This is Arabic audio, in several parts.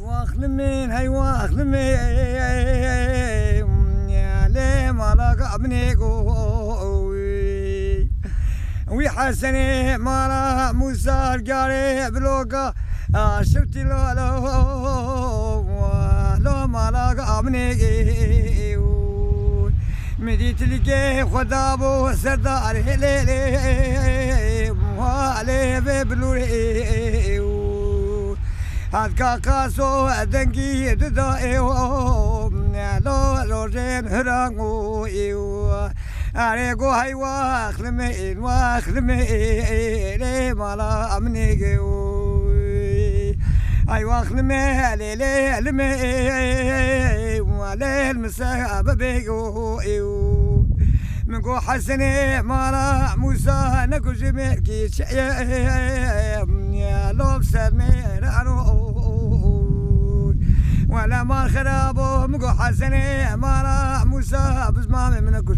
واخلمين هاي واخلمين يا ليه ما لقى بنيقوي ويحسني ما لا موسى القاري بلوقا شفتي له ما لقى بنيقوي مديت لقي خدابو سردار هليلي وعليه ببلوري هاد كاكاسو دنجي ددائيو لو روجين هرانغو ايو اريغو هاي واخلمين واخلمين مالا امنيغيو اي واخلمين ليلي لمي ولي المساب بيغو ايو منقو حسني مالا موسى نكو جميركي يا لوب سمير عنو ولا ما خرابو منقو حسني مالا موسى بزمامي منكو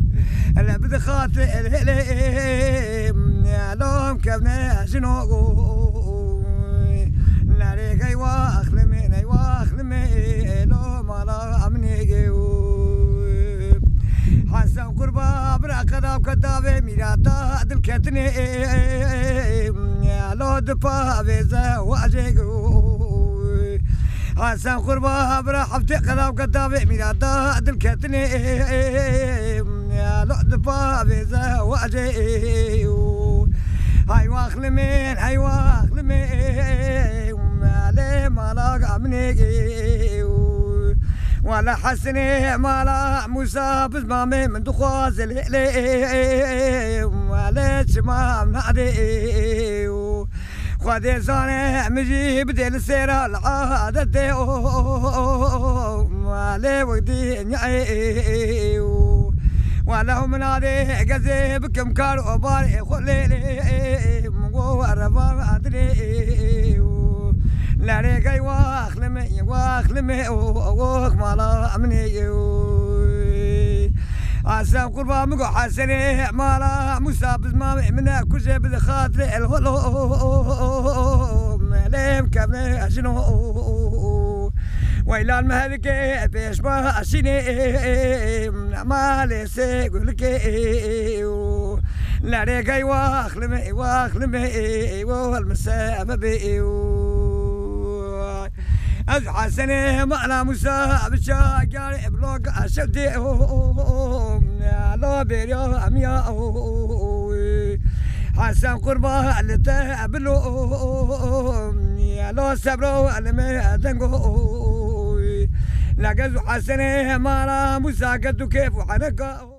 اللي بدخات يا لوم كبني شنو لا ريق ايوا اخلمين ايوا اخلمين لو مالا امنيقيو حسن قربا برا كذاب كذابي ميراتا دل كتني يا لو دبا بيزا واجيقو حسن قربا برا حفتي كذاب كذابي ميراتا دل كتني يا لو دبا بيزا واجيقو هاي واخلمين هاي واخلمين مالي مالا منيقيو ولا حسني مالا موسى بزمامي من دخواز لي ولا شمام نادي خدي زاني مجي بدي السيرة العادة ديو مالي ودي نعي ولا هم نادي قزي بكم كارو باري خليلي مو ربا ادري لا ريقي واخلمي واخلمي ووخ مالا امني عسام قربا مقو حسني مالا موسى بزمامي منا كوشي بخاطري الهلو مليم كابني اشنو ويلا المهلكي بيش ما اشيني مالي سيقولكي لا ريقي واخلمي واخلمي والمسام بيو حسني معنا موسى بالشاقر بلوك اشدي لو بيريو اميا حسن قربا اللي تقبلو لو سبرو اللي دنقو لقزو حسني معنا موسى قدو كيف وحنقو